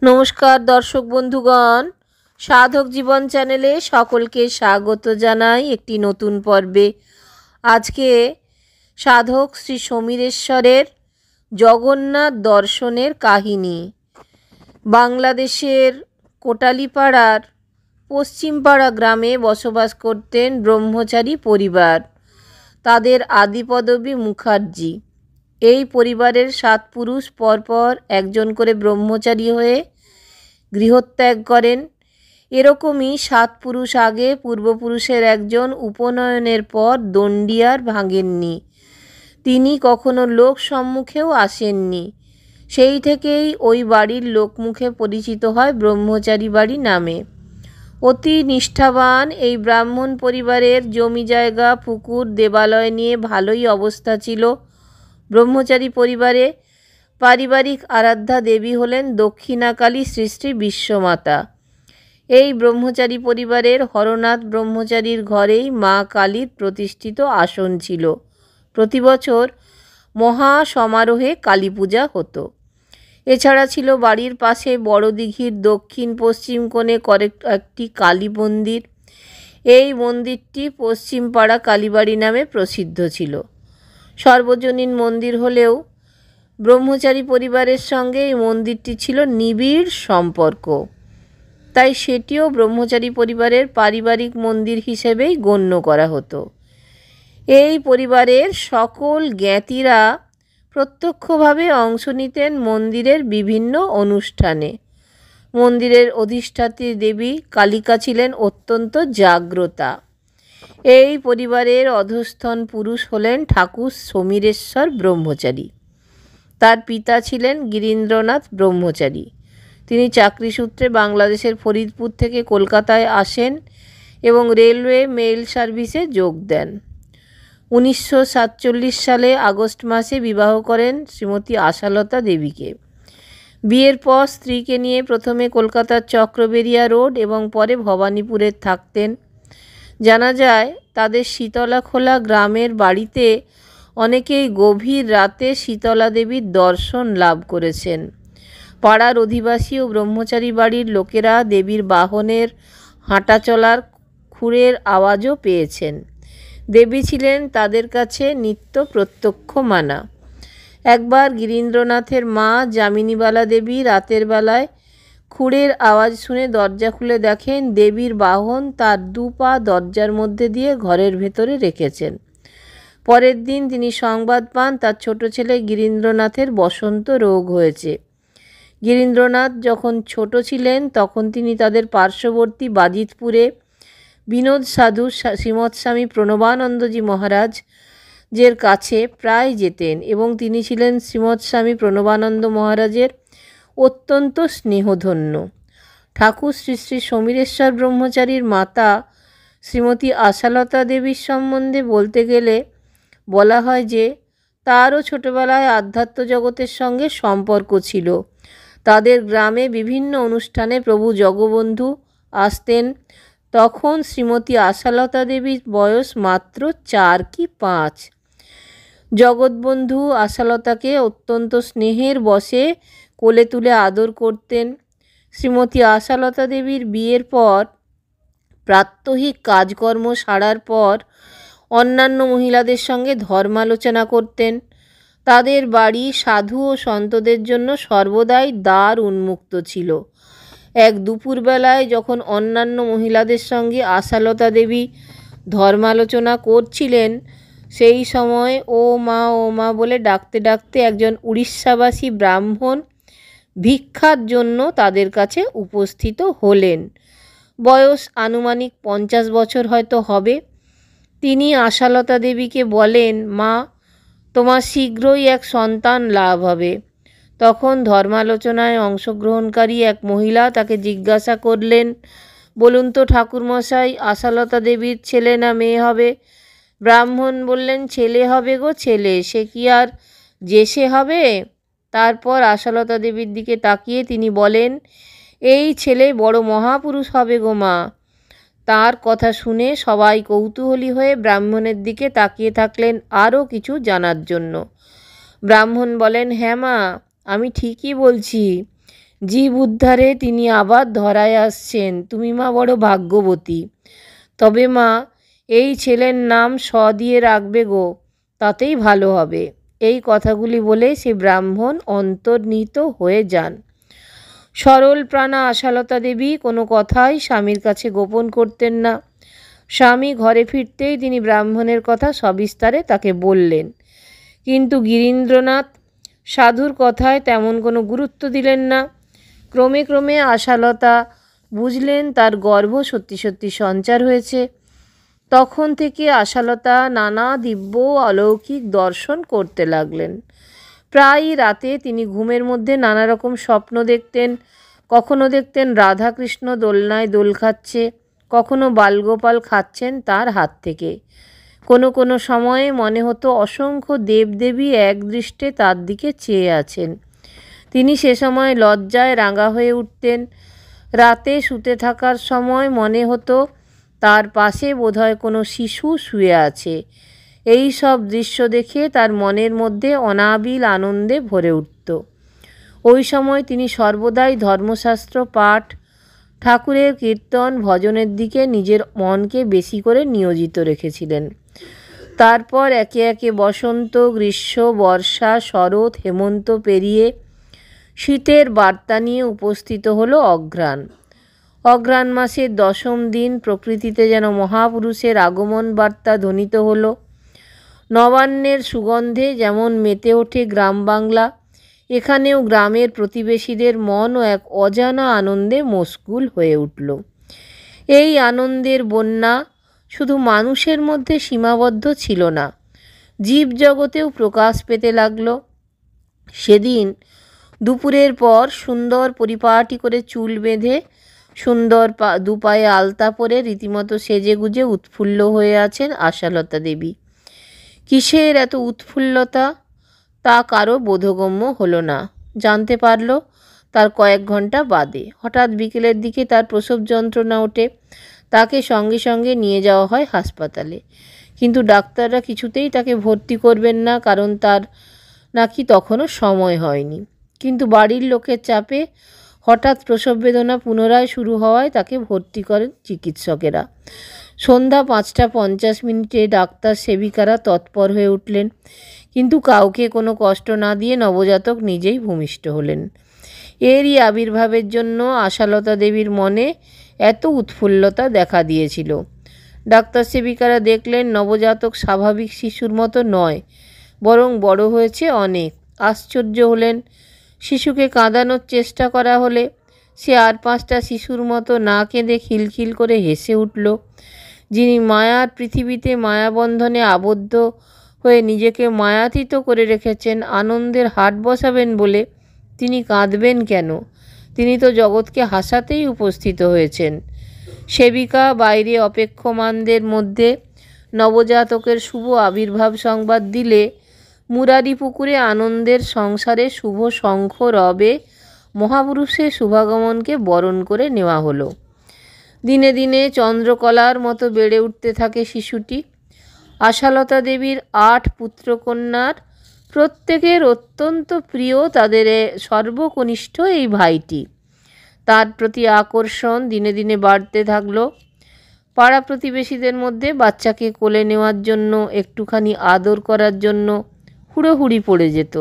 নমস্কার দর্শক বন্ধুগণ, সাধক জীবন চ্যানেলে সকলকে স্বাগত জানাই একটি নতুন পর্বে। আজকে সাধক শ্রী সমীরেশ্বরের জগন্নাথ দর্শনের কাহিনী। বাংলাদেশের কোটালীপাড়ার পশ্চিমপাড়া গ্রামে বসবাস করতেন ব্রহ্মচারী পরিবার। তাদের আদি পদবী মুখার্জি। এই পরিবারের 7 পুরুষ পরপর একজন করে ব্রহ্মচারী হয়ে গৃহত্যাগ করেন। এরকমই 7 পুরুষ আগে পূর্বপুরুষের একজন উপনয়নের পর দণ্ডিয়ার ভাঙেননি। তিনি কখনো লোক সম্মুখেও আসেননি। সেই থেকেই ওই বাড়ির লোকমুখে পরিচিত হয় ব্রহ্মচারী বাড়ি নামে। অতি নিষ্ঠাবান এই ব্রাহ্মণ পরিবারের জমি জায়গা পুকুর দেবালয় নিয়ে ভালোই অবস্থা ছিল। ব্রহ্মচারী পরিবারে পারিবারিক আরাধ্যা দেবী হলেন দক্ষিণাকালী শ্রী শ্রী বিশ্বমাতা। এই ব্রহ্মচারী পরিবারের হরনাথ ব্রহ্মচারীর ঘরেই মা কালীর প্রতিষ্ঠিত আসন ছিল। প্রতি বছর মহা সমারোহে কালী পূজা হতো। এছাড়া ছিল বাড়ির পাশে বড় দিঘির দক্ষিণ পশ্চিম কোণে একটি কালী মন্দির। এই মন্দিরটি পশ্চিমপাড়া কালীবাড়ি নামে প্রসিদ্ধ ছিল। সর্বজনীন মন্দির হলেও ব্রহ্মচারী পরিবারের সঙ্গে এই মন্দিরটি ছিল নিবিড় সম্পর্ক, তাই সেটিও ব্রহ্মচারী পরিবারের পারিবারিক মন্দির হিসেবেই গণ্য করা হতো। এই পরিবারের সকল জ্ঞাতিরা প্রত্যক্ষভাবে অংশ নিতেন মন্দিরের বিভিন্ন অনুষ্ঠানে। মন্দিরের অধিষ্ঠাত্রী দেবী কালিকা ছিলেন অত্যন্ত জাগ্রতা। এই পরিবারের অধস্তন পুরুষ হলেন ঠাকুর সমীরেশ্বর ব্রহ্মচারী। তার পিতা ছিলেন গিরীন্দ্রনাথ ব্রহ্মচারী। তিনি চাকরি সূত্রে বাংলাদেশের ফরিদপুর থেকে কলকাতায় আসেন এবং রেলওয়ে মেইল সার্ভিসে যোগ দেন। 1947 সালে আগস্ট মাসে বিবাহ করেন শ্রীমতী আশালতা দেবীকে। বিয়ের পর স্ত্রীকে নিয়ে প্রথমে কলকাতার চক্রবেরিয়া রোড এবং পরে ভবানীপুরে থাকতেন। জানা যায় তাদের শীতলাখোলা গ্রামের বাড়িতে অনেকেই গভীর রাতে শীতলা দেবীর দর্শন লাভ করেছেন। পাড়ার অধিবাসী ও ব্রহ্মচারী বাড়ির লোকেরা দেবীর বাহনের হাঁটা চলার খুরের আওয়াজও পেয়েছেন। দেবী ছিলেন তাদের কাছে নিত্য প্রত্যক্ষ মানা। একবার গিরীন্দ্রনাথের মা যামিনীবালা দেবী রাতের বেলায় খুরের আওয়াজ শুনে দরজা খুলে দেখেন দেবীর বাহন তার 2 পা দরজার মধ্যে দিয়ে ঘরের ভেতরে রেখেছেন। পরের দিন তিনি সংবাদ পান তার ছোট ছেলে গিরীন্দ্রনাথের বসন্ত রোগ হয়েছে। গিরীন্দ্রনাথ যখন ছোট ছিলেন তখন তিনি তাদের পার্শ্ববর্তী বাজিতপুরে বিনোদ সাধু শ্রীমৎ স্বামী প্রণবানন্দজি মহারাজের কাছে প্রায় যেতেন এবং তিনি ছিলেন শ্রীমৎ স্বামী প্রণবানন্দ মহারাজের অত্যন্ত স্নেহধন্য। ঠাকুর শ্রী শ্রী সমীরেশ্বর ব্রহ্মচারীর মাতা শ্রীমতী আশালতা দেবীর সম্বন্ধে বলতে গেলে বলা হয় যে তারও ছোটবেলায় আধ্যাত্ম জগতের সঙ্গে সম্পর্ক ছিল। তাদের গ্রামে বিভিন্ন অনুষ্ঠানে প্রভু জগবন্ধু আসতেন। তখন শ্রীমতী আশালতা দেবীর বয়স মাত্র 4 কি 5। জগৎবন্ধু আশালতাকে অত্যন্ত স্নেহের বশে কোলে তুলে আদর করতেন। শ্রীমতী আশালতা দেবীর বিয়ের পর প্রাত্যহিক কাজকর্ম সারার পর অন্যান্য মহিলাদের সঙ্গে ধর্মালোচনা করতেন। তাদের বাড়ি সাধু ও সন্তদের জন্য সর্বদাই দ্বার উন্মুক্ত ছিল। এক দুপুরবেলায় যখন অন্যান্য মহিলাদের সঙ্গে আশালতা দেবী ধর্মালোচনা করছিলেন, সেই সময় ও মা বলে ডাকতে ডাকতে একজন উড়িষ্যাবাসী ব্রাহ্মণ ভিক্ষার জন্য তাদের কাছে উপস্থিত হলেন। বয়স আনুমানিক 50 বছর হয়তো হবে। তিনি আশালতা দেবীকে বলেন, মা, তোমার শীঘ্রই এক সন্তান লাভ হবে। তখন ধর্মালোচনায় অংশগ্রহণকারী এক মহিলা তাকে জিজ্ঞাসা করলেন, বলুন তো ঠাকুরমশাই, আশালতা দেবীর ছেলে না মেয়ে হবে? ব্রাহ্মণ বললেন, ছেলে হবে গো ছেলে, সে কি আর যে হবে? তারপর আশালতা দেবীর দিকে তাকিয়ে তিনি বলেন, এই ছেলে বড় মহাপুরুষ হবে গো মা। তার কথা শুনে সবাই কৌতূহলী হয়ে ব্রাহ্মণের দিকে তাকিয়ে থাকলেন আরও কিছু জানার জন্য। ব্রাহ্মণ বলেন, হ্যাঁ মা, আমি ঠিকই বলছি। জীব উদ্ধারে তিনি আবার ধরায় আসছেন। তুমি মা বড় ভাগ্যবতী। তবে মা, এই ছেলের নাম স দিয়ে রাখবে গো, তাতেই ভালো হবে। এই কথাগুলি বলে সে ব্রাহ্মণ অন্তর্নিহিত হয়ে যান। সরল প্রাণা আশালতা দেবী কোনো কথাই স্বামীর কাছে গোপন করতেন না। স্বামী ঘরে ফিরতেই তিনি ব্রাহ্মণের কথা সবিস্তারে তাকে বললেন। কিন্তু গিরীন্দ্রনাথ সাধুর কথায় তেমন কোনো গুরুত্ব দিলেন না। ক্রমে ক্রমে আশালতা বুঝলেন তার গর্ভ সত্যি সত্যি সঞ্চার হয়েছে। তখন থেকে আশালতা নানা দিব্য অলৌকিক দর্শন করতে লাগলেন। প্রায়ই রাতে তিনি ঘুমের মধ্যে নানা রকম স্বপ্ন দেখতেন। কখনো দেখতেন রাধাকৃষ্ণ দোলনায় দোল খাচ্ছে, কখনো বালগোপাল খাচ্ছেন তার হাত থেকে। কোনো কোনো সময়ে মনে হতো অসংখ্য দেবদেবী একদৃষ্টে তার দিকে চেয়ে আছেন। তিনি সে সময় লজ্জায় রাঙা হয়ে উঠতেন। রাতে শুতে থাকার সময় মনে হতো তার পাশে বোধহয় কোনো শিশু শুয়ে আছে। এই সব দৃশ্য দেখে তার মনের মধ্যে অনাবিল আনন্দে ভরে উঠত। ওই সময় তিনি সর্বদাই ধর্মশাস্ত্র পাঠ, ঠাকুরের কীর্তন, ভজনের দিকে নিজের মনকে বেশি করে নিয়োজিত রেখেছিলেন। তারপর একে একে বসন্ত, গ্রীষ্ম, বর্ষা, শরৎ, হেমন্ত পেরিয়ে শীতের বার্তা নিয়ে উপস্থিত হলো অঘ্রাণ। অঘ্রাণ মাসের 10ম দিন প্রকৃতিতে যেন মহাপুরুষের আগমন বার্তা ধ্বনিত হলো। নবান্নের সুগন্ধে যেমন মেতে ওঠে গ্রাম বাংলা, এখানেও গ্রামের প্রতিবেশীদের মনও এক অজানা আনন্দে মশগুল হয়ে উঠল। এই আনন্দের বন্যা শুধু মানুষের মধ্যে সীমাবদ্ধ ছিল না, জীবজগতেও প্রকাশ পেতে লাগল। সেদিন দুপুরের পর সুন্দর পরিপাটি করে চুল বেঁধে, সুন্দর দুপায়ে আলতা পরে রীতিমতো সেজেগুজে উৎফুল্ল হয়ে আছেন আশালতা দেবী। কিসের এত উৎফুল্লতা তা কারো বোধগম্য হলো না। জানতে পারল তার কয়েক ঘন্টা বাদে। হঠাৎ বিকেলের দিকে তার প্রসব যন্ত্রণা ওঠে। তাকে সঙ্গে সঙ্গে নিয়ে যাওয়া হয় হাসপাতালে। কিন্তু ডাক্তাররা কিছুতেই তাকে ভর্তি করবেন না, কারণ তার নাকি তখনও সময় হয়নি। কিন্তু বাড়ির লোকের চাপে হঠাৎ প্রসব বেদনা পুনরায় শুরু হওয়ায় তাকে ভর্তি করেন চিকিৎসকেরা। সন্ধ্যা 5:50 ডাক্তার সেবিকারা তৎপর হয়ে উঠলেন, কিন্তু কাউকে কোনো কষ্ট না দিয়ে নবজাতক নিজেই ভূমিষ্ঠ হলেন। এরই আবির্ভাবের জন্য আশালতা দেবীর মনে এত উৎফুল্লতা দেখা দিয়েছিল। ডাক্তার সেবিকারা দেখলেন নবজাতক স্বাভাবিক শিশুর মতো নয়, বরং বড় হয়েছে অনেক। আশ্চর্য হলেন। শিশুকে কাঁদানোর চেষ্টা করা হলে সে আর 5টা শিশুর মতো না কেঁদে খিলখিল করে হেসে উঠল। যিনি মায়ার পৃথিবীতে মায়াবন্ধনে আবদ্ধ হয়ে নিজেকে মায়াতীত করে রেখেছেন, আনন্দের হাট বসাবেন বলে তিনি কাঁদবেন কেন? তিনি তো জগৎকে হাসাতেই উপস্থিত হয়েছেন। সেবিকা বাইরে অপেক্ষমানদের মধ্যে নবজাতকের শুভ আবির্ভাব সংবাদ দিলে মুরারিপুকুরে আনন্দের সংসারে শুভ শঙ্খ রবে মহাপুরুষের শুভাগমনকে বরণ করে নেওয়া হলো। দিনে দিনে চন্দ্রকলার মতো বেড়ে উঠতে থাকে শিশুটি। আশালতা দেবীর 8 পুত্রকন্যার প্রত্যেকের অত্যন্ত প্রিয় তাদের সর্বকনিষ্ঠ এই ভাইটি। তার প্রতি আকর্ষণ দিনে দিনে বাড়তে থাকলো। পাড়া প্রতিবেশীদের মধ্যে বাচ্চাকে কোলে নেওয়ার জন্য, একটুখানি আদর করার জন্য হুড়োহুড়ি পড়ে যেত।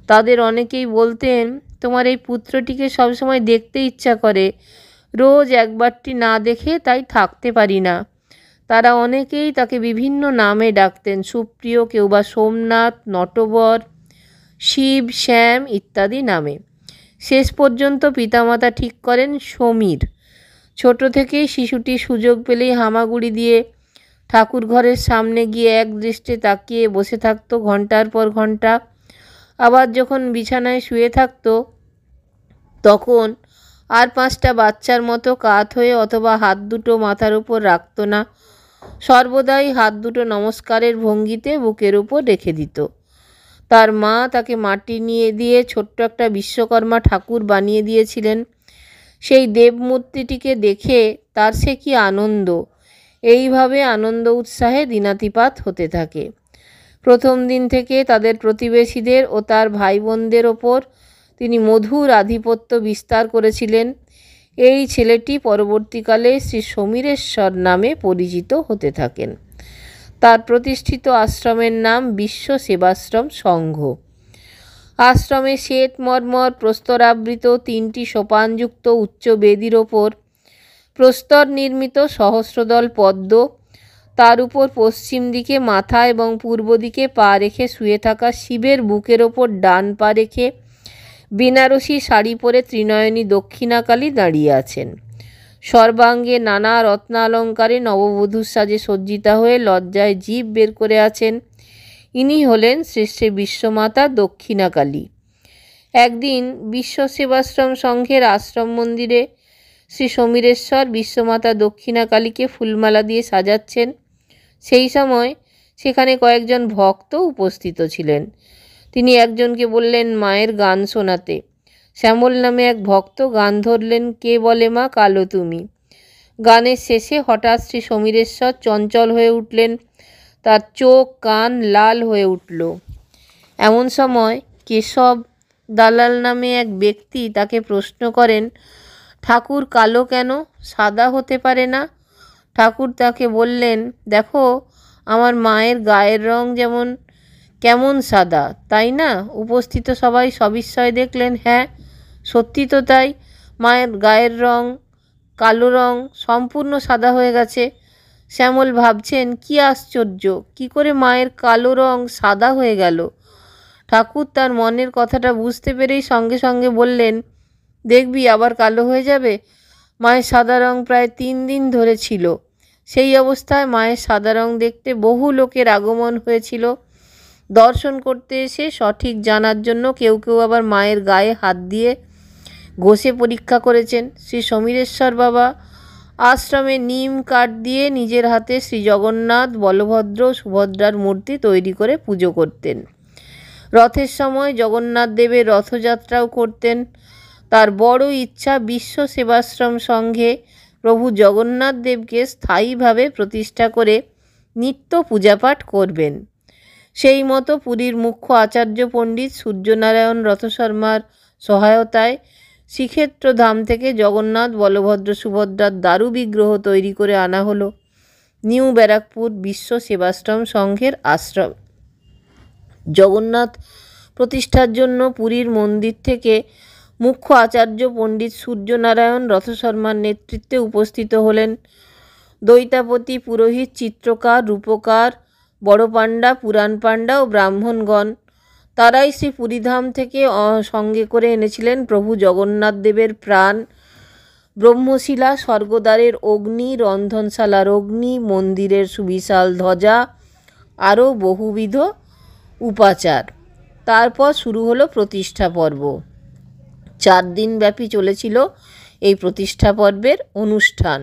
তাদের অনেকেই বলতেন, তোমার এই পুত্রটিকে সবসময় দেখতে ইচ্ছা করে, রোজ একবারটি না দেখে তাই থাকতে পারি না। তারা অনেকেই তাকে বিভিন্ন নামে ডাকতেন, সুপ্রিয়, কেউ বা সোমনাথ, নটবর, শিব, শ্যাম ইত্যাদি নামে। শেষ পর্যন্ত পিতামাতা ঠিক করেন সমীর। ছোট থেকেই শিশুটি সুযোগ পেলেই হামাগুড়ি দিয়ে ঠাকুর ঘরের সামনে গিয়ে এক দৃষ্টে তাকিয়ে বসে থাকতো ঘন্টার পর ঘন্টা। আবার যখন বিছানায় শুয়ে থাকতো তখন আর 5টা বাচ্চার মতো কাত হয়ে অথবা হাত দুটো মাথার উপর রাখতো না, সর্বদাই হাত দুটো নমস্কারের ভঙ্গিতে বুকের উপর রেখে দিত। তার মা তাকে মাটি নিয়ে দিয়ে ছোট্ট একটা বিশ্বকর্মা ঠাকুর বানিয়ে দিয়েছিলেন। সেই দেবমূর্তিটিকে দেখে তার সে কি আনন্দ! এইভাবে আনন্দ উৎসাহে দিনাতিপাত হতে থাকে। প্রথম দিন থেকে তাদের প্রতিবেশীদের ও তার ভাই বোনদের ওপর তিনি মধুর আধিপত্য বিস্তার করেছিলেন। এই ছেলেটি পরবর্তীকালে শ্রী সমীরেশ্বর নামে পরিচিত হতে থাকেন। তার প্রতিষ্ঠিত আশ্রমের নাম বিশ্ব সেবাশ্রম সংঘ। আশ্রমে শ্বেত মর্মর প্রস্তরাবৃত 3টি সোপানযুক্ত উচ্চ বেদির ওপর প্রস্তর নির্মিত সহস্রদল পদ্ম, তার উপর পশ্চিম দিকে মাথা এবং পূর্ব দিকে পা রেখে শুয়ে থাকা শিবের বুকের ওপর ডান পা রেখে বেনারসি শাড়ি পরে ত্রিনয়নী দক্ষিণাকালী দাঁড়িয়ে আছেন। সর্বাঙ্গে নানা রত্নালঙ্কারে নববধূর সাজে সজ্জিতা হয়ে লজ্জায় জিভ বের করে আছেন। ইনি হলেন শ্রী শ্রী বিশ্বমাতা দক্ষিণাকালী। একদিন বিশ্ব সেবাশ্রম সংঘের আশ্রম মন্দিরে শ্রী সমীরেশ্বর বিশ্বমাতা দক্ষিণাকালীকে ফুলমালা দিয়ে সাজাচ্ছেন। সেই সময় সেখানে কয়েকজন ভক্ত উপস্থিত ছিলেন। তিনি একজনকে বললেন মায়ের গান শোনাতে। শ্যামল নামে এক ভক্ত গান ধরলেন, কে বলে মা কালো তুমি। গানের শেষে হঠাৎ শ্রী সমীরেশ্বর চঞ্চল হয়ে উঠলেন, তার চোখ কান লাল হয়ে উঠল। এমন সময় কেশব দালাল নামে এক ব্যক্তি তাকে প্রশ্ন করেন, ঠাকুর কালো কেন, সাদা হতে পারে না? ঠাকুর তাকে বললেন, দেখো আমার মায়ের গায়ের রং যেমন কেমন সাদা, তাই না? উপস্থিত সবাই সবিস্ময়ে দেখলেন, হ্যাঁ সত্যি তো তাই, মায়ের গায়ের রং কালো রং সম্পূর্ণ সাদা হয়ে গেছে। শ্যামল ভাবছেন, কি আশ্চর্য, কি করে মায়ের কালো রং সাদা হয়ে গেল? ঠাকুর তার মনের কথাটা বুঝতে পেরেই সঙ্গে সঙ্গে বললেন, দেখবি আবার কালো হয়ে যাবে। মায়ের সাদা রং প্রায় 3 দিন ধরে ছিল। সেই অবস্থায় মায়ের সাদা রং দেখতে বহু লোকের আগমন হয়েছিল। দর্শন করতে এসে সঠিক জানার জন্য কেউ কেউ আবার মায়ের গায়ে হাত দিয়ে ঘষে পরীক্ষা করেছেন। শ্রী সমীরেশ্বর বাবা আশ্রমে নিম কাঠ দিয়ে নিজের হাতে শ্রী জগন্নাথ, বলভদ্র, সুভদ্রার মূর্তি তৈরি করে পুজো করতেন। রথের সময় জগন্নাথ দেবের রথযাত্রাও করতেন। তার বড় ইচ্ছা বিশ্ব সেবাশ্রম সংঘে প্রভু জগন্নাথ দেবকে স্থায়ীভাবে প্রতিষ্ঠা করে নিত্য পূজাপাঠ করবেন। সেই মতো পুরীর মুখ্য আচার্য পণ্ডিত সূর্যনারায়ণ রথশর্মার সহায়তায় শ্রীক্ষেত্র ধাম থেকে জগন্নাথ, বলভদ্র, সুভদ্রার দারু বিগ্রহ তৈরি করে আনা হলো নিউ ব্যারাকপুর বিশ্ব সেবাশ্রম সংঘের আশ্রম। জগন্নাথ প্রতিষ্ঠার জন্য পুরীর মন্দির থেকে মুখ্য আচার্য পণ্ডিত সূর্যনারায়ণ রথশর্মার নেতৃত্বে উপস্থিত হলেন দৈতাপতি, পুরোহিত, চিত্রকার, রূপকার, বড় পাণ্ডা, পুরাণ পাণ্ডা ও ব্রাহ্মণগণ। তারাই শ্রী পুরীধাম থেকে সঙ্গে করে এনেছিলেন প্রভু জগন্নাথ দেবের প্রাণ, ব্রহ্মশিলা, স্বর্গদ্বারের অগ্নি, রন্ধনশালার অগ্নি, মন্দিরের সুবিশাল ধ্বজা, আরও বহুবিধ উপাচার। তারপর শুরু হলো প্রতিষ্ঠা পর্ব। 4 দিন ব্যাপী চলেছিল এই প্রতিষ্ঠা পর্বের অনুষ্ঠান।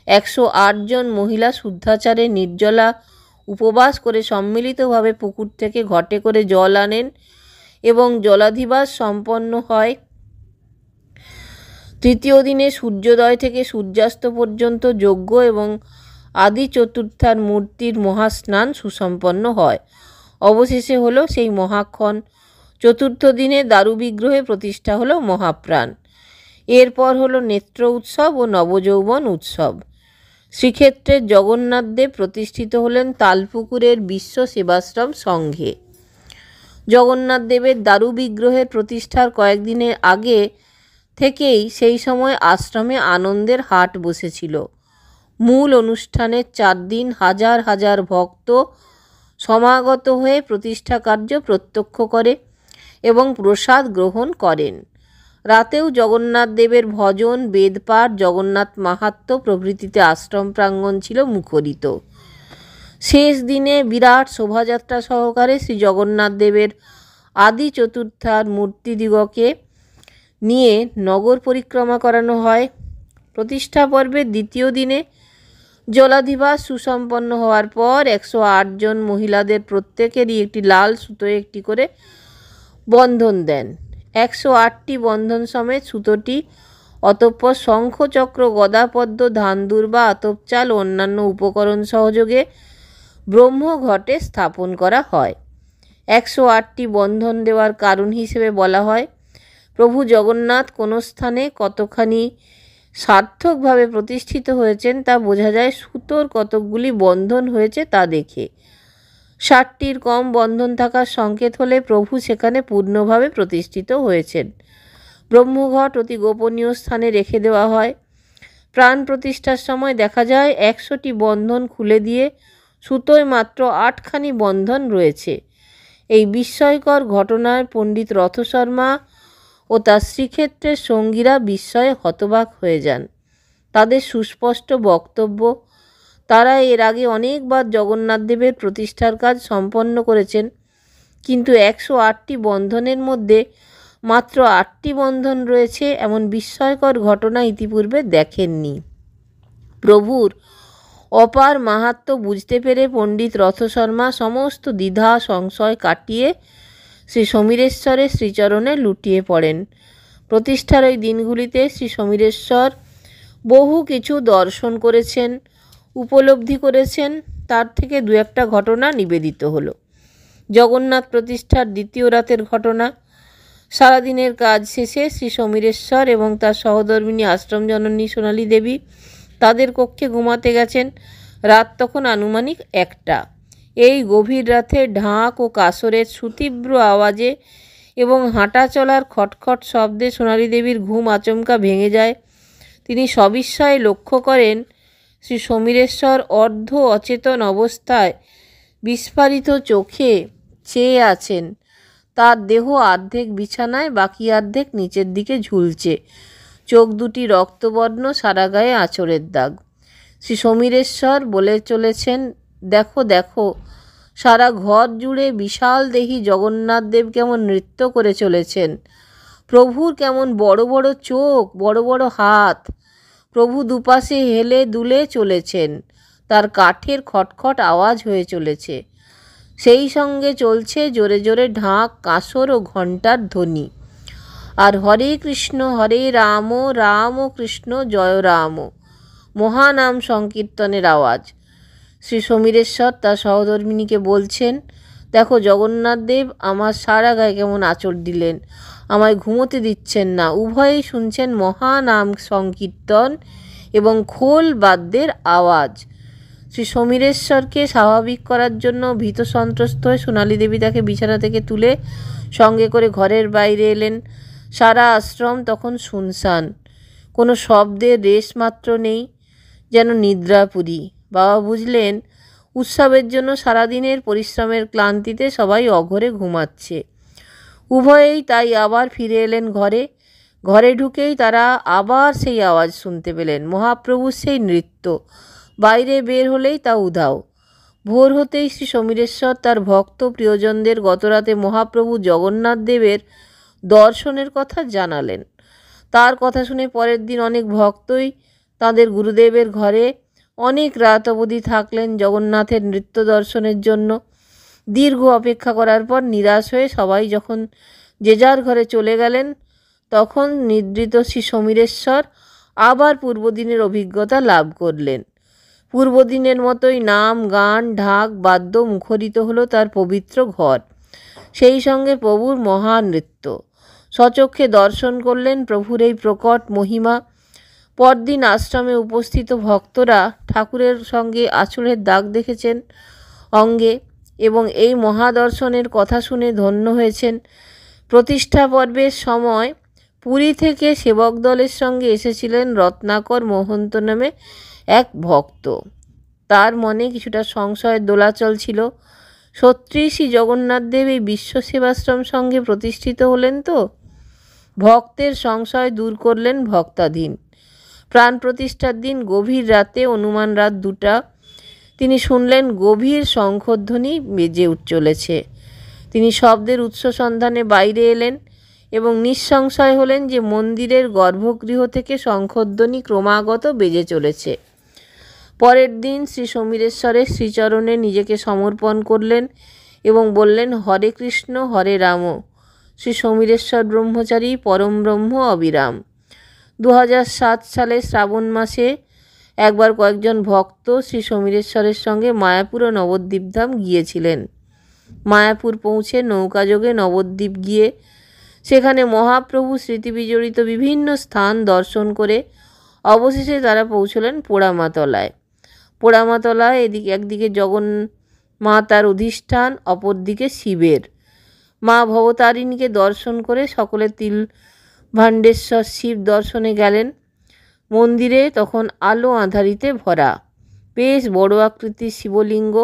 108 জন মহিলা শুদ্ধাচারে নির্জলা উপবাস করে সম্মিলিতভাবে পুকুর থেকে ঘটে করে জল আনেন এবং জলাধিবাস সম্পন্ন হয়। তৃতীয় দিনে সূর্যোদয় থেকে সূর্যাস্ত পর্যন্ত যজ্ঞ এবং আদি চতুর্থার মূর্তির মহাস্নান সুসম্পন্ন হয়। অবশেষে হলো সেই মহাক্ষণ। চতুর্থ দিনে দারু বিগ্রহে প্রতিষ্ঠা হলো মহাপ্রাণ। এরপর হলো নেত্র উৎসব ও নবযৌবন উৎসব। শ্রীক্ষেত্রের জগন্নাথ দেব প্রতিষ্ঠিত হলেন তালপুকুরের বিশ্ব সেবাশ্রম সংঘে। জগন্নাথ দেবের দারু বিগ্রহের প্রতিষ্ঠার কয়েকদিনের আগে থেকেই সেই সময় আশ্রমে আনন্দের হাট বসেছিল। মূল অনুষ্ঠানের 4 দিন হাজার হাজার ভক্ত সমাগত হয়ে প্রতিষ্ঠা কার্য প্রত্যক্ষ করে এবং প্রসাদ গ্রহণ করেন। রাতেও জগন্নাথ দেবের ভজন, বেদপাঠ, জগন্নাথ মাহাত্ম্য প্রভৃতিতে আশ্রম প্রাঙ্গণ ছিল মুখরিত। শেষ দিনে বিরাট শোভাযাত্রা সহকারে শ্রী জগন্নাথ দেবের আদি চতুর্থার মূর্তিদিগকে নিয়ে নগর পরিক্রমা করানো হয়। প্রতিষ্ঠা পর্বের দ্বিতীয় দিনে জলাধিবাস সুসম্পন্ন হওয়ার পর 108 জন মহিলাদের প্রত্যেকেরই একটি লাল সুতোয় একটি করে বন্ধন দেন। 108টি বন্ধন সমেত সুতোটি অতঃপর শঙ্খ, চক্র, গদা, পদ্ম, ধানদুর বা আতপ চাল ও অন্যান্য উপকরণ সহযোগে ব্রহ্মঘটে স্থাপন করা হয়। 108টি বন্ধন দেওয়ার কারণ হিসেবে বলা হয়, প্রভু জগন্নাথ কোনো স্থানে কতখানি সার্থকভাবে প্রতিষ্ঠিত হয়েছেন তা বোঝা যায় সুতোর কতকগুলি বন্ধন হয়েছে তা দেখে। 60টির কম বন্ধন থাকার সংকেত হলে প্রভু সেখানে পূর্ণভাবে প্রতিষ্ঠিত হয়েছেন। ব্রহ্মঘট অতি গোপনীয় স্থানে রেখে দেওয়া হয়। প্রাণ প্রতিষ্ঠার সময় দেখা যায় 100টি বন্ধন খুলে দিয়ে সুতোয় মাত্র 8খানি বন্ধন রয়েছে। এই বিস্ময়কর ঘটনায় পণ্ডিত রথশর্মা ও তার শ্রীক্ষেত্রের সঙ্গীরা বিস্ময়ে হতবাক হয়ে যান। তাদের সুস্পষ্ট বক্তব্য, তারা এর আগে অনেকবার জগন্নাথ দেবের প্রতিষ্ঠার কাজ সম্পন্ন করেছেন, কিন্তু 108টি বন্ধনের মধ্যে মাত্র 8টি বন্ধন রয়েছে এমন বিস্ময়কর ঘটনা ইতিপূর্বে দেখেননি। প্রভুর অপার মাহাত্ম্য বুঝতে পেরে পণ্ডিত রথশর্মা সমস্ত দ্বিধা সংশয় কাটিয়ে শ্রী সমীরেশ্বরের শ্রীচরণে লুটিয়ে পড়েন। প্রতিষ্ঠার ওই দিনগুলিতে শ্রী সমীরেশ্বর বহু কিছু দর্শন করেছেন, উপলব্ধি করেছেন। তার থেকে দু একটা ঘটনা নিবেদিত হলো। জগন্নাথ প্রতিষ্ঠার দ্বিতীয় রাতের ঘটনা। সারাদিনের কাজ শেষে শ্রী সমীরেশ্বর এবং তার সহধর্মিণী আশ্রম জননী সোনালী দেবী তাদের কক্ষে ঘুমাতে গেছেন। রাত তখন আনুমানিক 1টা। এই গভীর রাতে ঢাক ও কাসরের সুতীব্র আওয়াজে এবং হাঁটা চলার খটখট শব্দে সোনালী দেবীর ঘুম আচমকা ভেঙে যায়। তিনি সবিস্ময়ে লক্ষ্য করেন শ্রী সমীরেশ্বর অর্ধ অচেতন অবস্থায় বিস্ফারিত চোখে চেয়ে আছেন। তার দেহ অর্ধেক বিছানায়, বাকি অর্ধেক নিচের দিকে ঝুলছে। চোখ দুটি রক্তবর্ণ, সারা গায়ে আঁচড়ের দাগ। শ্রী সমীরেশ্বর বলে চলেছেন, দেখো দেখো, সারা ঘর জুড়ে বিশাল দেহি জগন্নাথ দেব কেমন নৃত্য করে চলেছেন। প্রভুর কেমন বড় বড় চোখ, বড় বড় হাত। প্রভু দুপাশে হেলে দুলে চলেছেন। তার কাঠের খটখট আওয়াজ হয়ে চলেছে। সেই সঙ্গে চলছে জোরে জোরে ঢাক, কাঁসর ও ঘণ্টার ধ্বনি। আর হরে কৃষ্ণ হরে রাম রাম কৃষ্ণ জয় রাম মহানাম সংকীর্তনের আওয়াজ। শ্রী সমীরেশ্বর তার সহধর্মিণীকে বলছেন, দেখো জগন্নাথ দেব আমার সারা গায়ে কেমন আঁচড় দিলেন, আমায় ঘুমোতে দিচ্ছেন না। উভয়েই শুনছেন মহানাম সংকীর্তন এবং খোল বাদ্যের আওয়াজ। শ্রী সমীরেশ্বরকে স্বাভাবিক করার জন্য ভীত সন্ত্রস্ত হয়ে সোনালী দেবী তাকে বিছানা থেকে তুলে সঙ্গে করে ঘরের বাইরে এলেন। সারা আশ্রম তখন শুনশান, কোনো শব্দের রেশ মাত্র নেই, যেন নিদ্রাপুরী। বাবা বুঝলেন উৎসবের জন্য সারাদিনের পরিশ্রমের ক্লান্তিতে সবাই অঘরে ঘুমাচ্ছে। উভয়েই তাই আবার ফিরে এলেন ঘরে। ঘরে ঢুকেই তারা আবার সেই আওয়াজ শুনতে পেলেন, মহাপ্রভুর সেই নৃত্য। বাইরে বের হলেই তা উধাও। ভোর হতেই শ্রী সমীরেশ্বর তার ভক্ত প্রিয়জনদের গতরাতে মহাপ্রভু জগন্নাথ দেবের দর্শনের কথা জানালেন। তার কথা শুনে পরের দিন অনেক ভক্তই তাদের গুরুদেবের ঘরে অনেক রাত অবধি থাকলেন জগন্নাথের নৃত্য দর্শনের জন্য। দীর্ঘ অপেক্ষা করার পর নিরাশ হয়ে সবাই যখন যে যার ঘরে চলে গেলেন, তখন নিদ্রিত শ্রী সমীরেশ্বর আবার পূর্বদিনের অভিজ্ঞতা লাভ করলেন। পূর্বদিনের মতোই নাম, গান, ঢাক, বাদ্য মুখরিত হলো তার পবিত্র ঘর। সেই সঙ্গে প্রভুর মহানৃত্য। স্বচক্ষে দর্শন করলেন প্রভুর এই প্রকট মহিমা। পরদিন আশ্রমে উপস্থিত ভক্তরা ঠাকুরের সঙ্গে আঁচড়ের দাগ দেখেছেন অঙ্গে এবং এই মহাদর্শনের কথা শুনে ধন্য হয়েছেন। প্রতিষ্ঠা পর্বের সময় পুরী থেকে সেবক দলের সঙ্গে এসেছিলেন রত্নাকর মহন্ত নামে এক ভক্ত। তার মনে কিছুটা সংশয়ের দোলাচল ছিল। সত্যিই শ্রী জগন্নাথ দেব এই বিশ্ব সেবাশ্রম সঙ্গে প্রতিষ্ঠিত হলেন তো? ভক্তের সংশয় দূর করলেন ভক্তাধীন। প্রাণ প্রতিষ্ঠার দিন গভীর রাতে, অনুমান রাত 2টা, তিনি শুনলেন গভীর শঙ্খধ্বনি বেজে চলেছে। তিনি শব্দের উৎস সন্ধানে বাইরে এলেন এবং নিঃসংশয় হলেন যে মন্দিরের গর্ভগৃহ থেকে শঙ্খধ্বনি ক্রমাগত বেজে চলেছে। পরের দিন শ্রী সমীরেশ্বরের শ্রীচরণে নিজেকে সমর্পণ করলেন এবং বললেন, হরে কৃষ্ণ হরে রাম, শ্রী সমীরেশ্বর ব্রহ্মচারী পরম ব্রহ্ম অবিরাম। 2007 সালে শ্রাবণ মাসে একবার কয়েকজন ভক্ত শ্রী সমীরেশ্বরের সঙ্গে মায়াপুর ও নবদ্বীপধাম গিয়েছিলেন। মায়াপুর পৌঁছে নৌকাযোগে নবদ্বীপ গিয়ে সেখানে মহাপ্রভু স্মৃতিবিজড়িত বিভিন্ন স্থান দর্শন করে অবশেষে তারা পৌঁছলেন পোড়ামাতলায়। পোড়ামাতলায় একদিকে জগন্মা তার অধিষ্ঠান, অপরদিকে শিবের। মা ভবতারিণীকে দর্শন করে সকলে তিলভাণ্ডেশ্বর শিব দর্শনে গেলেন। মন্দিরে তখন আলো আঁধারিতে ভরা, বেশ বড় আকৃতির শিবলিঙ্গ।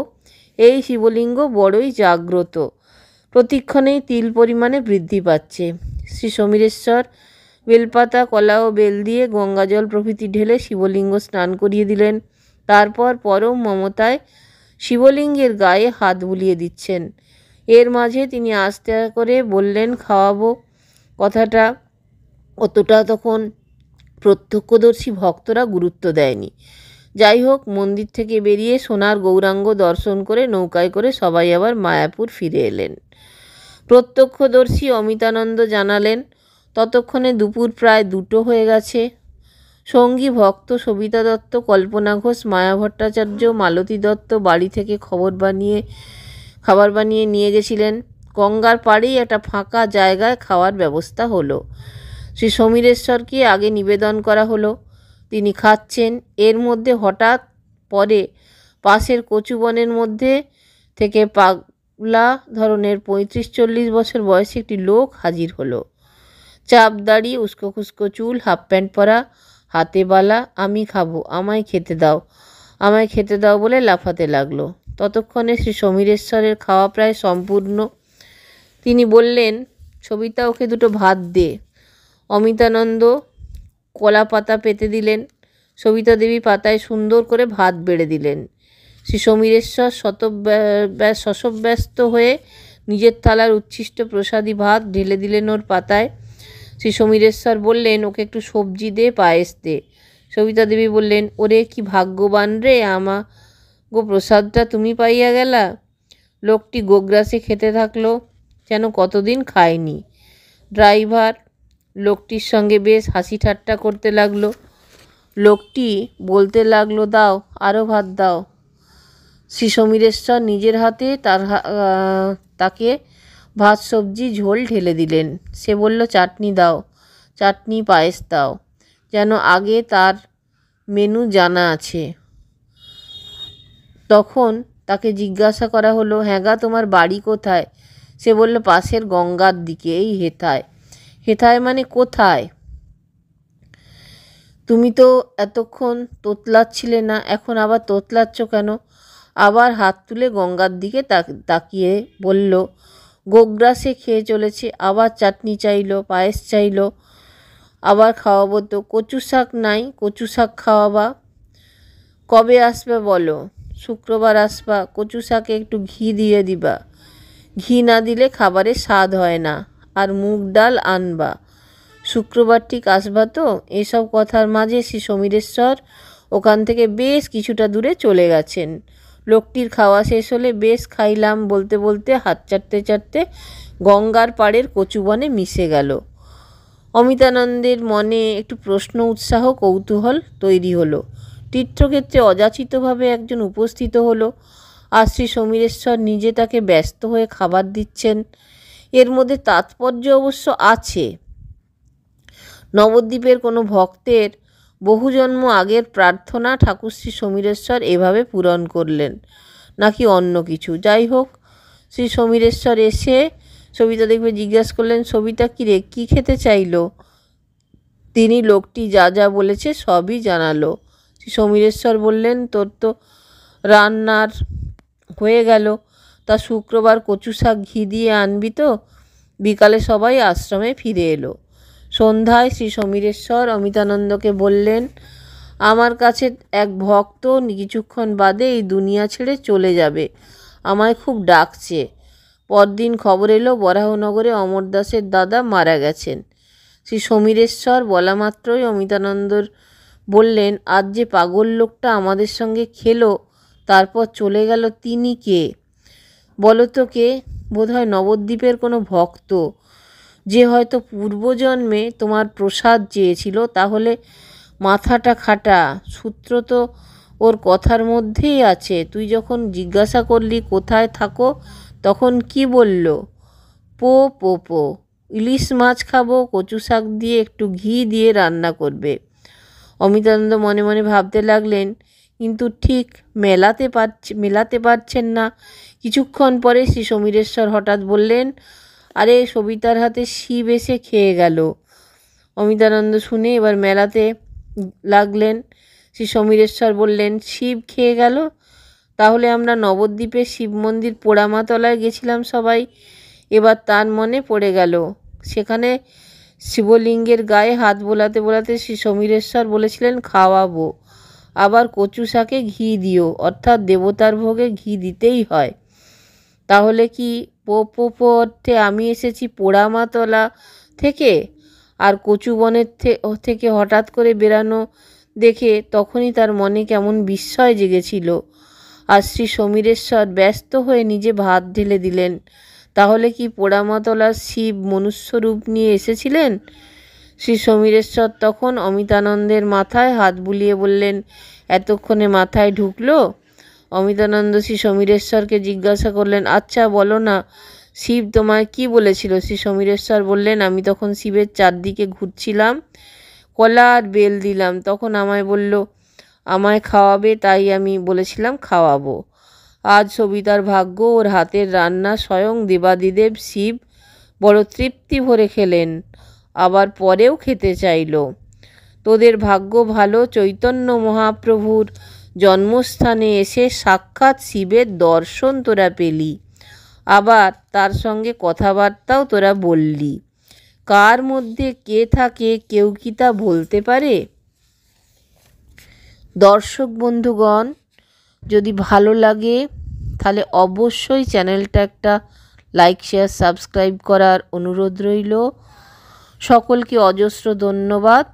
এই শিবলিঙ্গ বড়ই জাগ্রত, প্রতিক্ষণেই তিল পরিমাণে বৃদ্ধি পাচ্ছে। শ্রী সমীরেশ্বর বেলপাতা, কলা ও বেল দিয়ে গঙ্গাজল প্রভৃতি ঢেলে শিবলিঙ্গ স্নান করিয়ে দিলেন। তারপর পরম মমতায় শিবলিঙ্গের গায়ে হাত বুলিয়ে দিচ্ছেন। এর মাঝে তিনি আস্তে করে বললেন, খাওয়াবো। কথাটা অতটা তখন প্রত্যক্ষদর্শী ভক্তরা গুরুত্ব দেয়নি। যাই হোক, মন্দির থেকে বেরিয়ে সোনার গৌরাঙ্গ দর্শন করে নৌকায় করে সবাই আবার মায়াপুর ফিরে এলেন। প্রত্যক্ষদর্শী অমিতানন্দ জানালেন, ততক্ষণে দুপুর প্রায় 2টো হয়ে গেছে। সঙ্গী ভক্ত সবিতা দত্ত, কল্পনা ঘোষ, মায়া ভট্টাচার্য, মালতী দত্ত বাড়ি থেকে খাবার বানিয়ে নিয়ে গেছিলেন। গঙ্গার পাড়েই একটা ফাঁকা জায়গায় খাওয়ার ব্যবস্থা হলো। শ্রী সমীরেশ্বরকে আগে নিবেদন করা হলো, তিনি খাচ্ছেন। এর মধ্যে হঠাৎ পরে পাশের কচুবনের মধ্যে থেকে পাগলা ধরনের 35-40 বছর বয়সী একটি লোক হাজির হলো। চাপ দাড়ি, উস্কো খুস্কো চুল, হাফ প্যান্ট পরা, হাতে বালা। আমি খাবো, আমায় খেতে দাও বলে লাফাতে লাগলো। ততক্ষণে শ্রী সমীরেশ্বরের খাওয়া প্রায় সম্পূর্ণ। তিনি বললেন, সবিতা, ওকে 2টো ভাত দে। অমিতানন্দ কলা পাতা পেতে দিলেন। সবিতা দেবী পাতায় সুন্দর করে ভাত বেড়ে দিলেন। শ্রী সমীরেশ্বর শশব্যস্ত হয়ে নিজের থালার উচ্ছিষ্ট প্রসাদী ভাত ঢেলে দিলেন ওর পাতায়। শ্রী সমীরেশ্বর বললেন, ওকে একটু সবজি দে, পায়েস দে। সবিতা দেবী বললেন, ওরে কি ভাগ্যবান রে, গো প্রসাদটা তুমি পাইয়া গেলা। লোকটি গোগ্রাসে খেতে থাকলো, যেন কতদিন খায়নি। ড্রাইভার লোকটির সঙ্গে বেশ হাসি ঠাট্টা করতে লাগলো। লোকটি বলতে লাগলো, দাও, আরও ভাত দাও। শ্রী সমীরেশ্বর নিজের হাতে তাকে ভাত, সবজি, ঝোল ঢেলে দিলেন। সে বলল, চাটনি দাও, চাটনি, পায়েস দাও, যেন আগে তার মেনু জানা আছে। তখন তাকে জিজ্ঞাসা করা হলো, হ্যাঁ গা, তোমার বাড়ি কোথায়? সে বলল, পাশের গঙ্গার দিকে, এই হেথায়। হেথায় মানে কোথায়? তুমি তো এতক্ষণ তোতলাচ্ছিলে না, এখন আবার তোতলাচ্ছ কেন? আবার হাত তুলে গঙ্গার দিকে তাকিয়ে বলল, গোগ্রাসে খেয়ে চলেছে। আবার চাটনি চাইলো, পায়েস চাইলো। আবার খাওয়াবো তো। কচু শাক নাই, কচু শাক খাওয়াবা। কবে আসবে বলো? শুক্রবার আসবা। কচু শাকে একটু ঘি দিয়ে দিবা, ঘি না দিলে খাবারের স্বাদ হয় না। আর মুগ ডাল আনবা। শুক্রবার ঠিক আসবা তো? এসব কথার মাঝে শ্রী সমীরেশ্বর ওখান থেকে বেশ কিছুটা দূরে চলে গেছেন। লোকটির খাওয়া শেষ হলে, বেশ খাইলাম বলতে বলতে হাত চাটতে চাটতে গঙ্গার পাড়ের কচুবনে মিশে গেল। অমিতানন্দের মনে একটু প্রশ্ন, উৎসাহ, কৌতূহল তৈরি হলো। তীর্থক্ষেত্রে অযাচিতভাবে একজন উপস্থিত হলো, আর শ্রী সমীরেশ্বর নিজে তাকে ব্যস্ত হয়ে খাবার দিচ্ছেন। এর মধ্যে তাৎপর্য অবশ্য আছে। নবদ্বীপের কোনো ভক্তের বহু জন্ম আগের প্রার্থনা ঠাকুর শ্রী সমীরেশ্বর এভাবে পূরণ করলেন, নাকি অন্য কিছু? যাই হোক, শ্রী সমীরেশ্বর এসে সবিতা দেখবে জিজ্ঞাসা করলেন, সবিতা, কিরে, কি খেতে চাইলো? তিনি লোকটি যা যা বলেছে সবই জানালো। শ্রী সমীরেশ্বর বললেন, তোর তো রান্নার হয়ে গেল, তা শুক্রবার কচু শাক ঘি দিয়ে আনবি তো? বিকালে সবাই আশ্রমে ফিরে এলো। সন্ধ্যায় শ্রী সমীরেশ্বর অমিতানন্দকে বললেন, আমার কাছে এক ভক্ত কিছুক্ষণ বাদে এই দুনিয়া ছেড়ে চলে যাবে, আমায় খুব ডাকছে। পরদিন খবর এলো বরাহনগরে অমর দাসের দাদা মারা গেছেন। শ্রী সমীরেশ্বর বলা মাত্রই অমিতানন্দর বললেন, আজ যে পাগল লোকটা আমাদের সঙ্গে খেলো, তারপর চলে গেল, তিনি কে বলো তো? কে? বোধহয় নবদ্বীপের কোনো ভক্ত, যে হয়তো পূর্বজন্মে তোমার প্রসাদ চেয়েছিল। তাহলে মাথাটা খাটা, সূত্র তো ওর কথার মধ্যেই আছে। তুই যখন জিজ্ঞাসা করলি কোথায় থাকো, তখন কি বলল? পো পো পো। ইলিশ মাছ খাবো, কচু শাক দিয়ে একটু ঘি দিয়ে রান্না করবে। অমিতানন্দ মনে মনে ভাবতে লাগলেন, কিন্তু ঠিক মেলাতে পারছেন না। কিছুক্ষণ পরে শ্রী সমীরেশ্বর হঠাৎ বললেন, আরে সবিতার হাতে শিব এসে খেয়ে গেল। অমিতানন্দ শুনে এবার মেলাতে লাগলেন। শ্রী সমীরেশ্বর বললেন, শিব খেয়ে গেল? তাহলে আমরা নবদ্বীপে শিব মন্দির পোড়ামাতলায় গেছিলাম সবাই। এবার তার মনে পড়ে গেল, সেখানে শিবলিঙ্গের গায়ে হাত বোলাতে বোলাতে শ্রী সমীরেশ্বর বলেছিলেন, খাওয়াবো, আবার কচু শাকে ঘি দিও, অর্থাৎ দেবতার ভোগে ঘি দিতেই হয়। তাহলে কি অর্থে আমি এসেছি পোড়ামাতলা থেকে? আর কচু বনের থেকে হঠাৎ করে বেরানো দেখে তখনই তার মনে কেমন বিস্ময় জেগেছিল। আর শ্রী সমীরেশ্বর ব্যস্ত হয়ে নিজে ভাত ঢেলে দিলেন। তাহলে কি পোড়ামাতলার শিব মনুষ্যরূপ নিয়ে এসেছিলেন? শ্রী সমীরেশ্বর তখন অমিতানন্দের মাথায় হাত বুলিয়ে বললেন, এতক্ষণে মাথায় ঢুকলো? অমিতানন্দ শ্রী সমীরেশ্বরকে জিজ্ঞাসা করলেন, আচ্ছা বলো না, শিব তোমায় কি বলেছিল? শ্রী সমীরেশ্বর বললেন, আমি তখন শিবের চারদিকে ঘুরছিলাম, কলা আর বেল দিলাম, তখন আমায় বলল আমায় খাওয়াবে, তাই আমি বলেছিলাম খাওয়াবো। আজ সবিতার ভাগ্য, ওর হাতের রান্না স্বয়ং দেবাদিদেব শিব বড় তৃপ্তি ভরে খেলেন, আবার পরেও খেতে চাইল। তোদের ভাগ্য ভালো, চৈতন্য মহাপ্রভুর জন্মস্থানে এসে সাক্ষাৎ শিবের দর্শন তোরা পেলি, আবার তার সঙ্গে কথাবার্তাও তোরা বললি। কার মধ্যে কে থাকে কেউ কি তা বলতে পারে? দর্শক বন্ধুগণ, যদি ভালো লাগে তাহলে অবশ্যই চ্যানেলটা একটা লাইক শেয়ার সাবস্ক্রাইব করার অনুরোধ রইল। সকলকে অজস্র ধন্যবাদ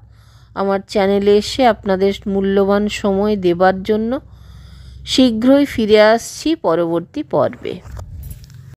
আমার চ্যানেলে এসে আপনাদের মূল্যবান সময় দেবার জন্য। শীঘ্রই ফিরে আসছি পরবর্তী পর্বে।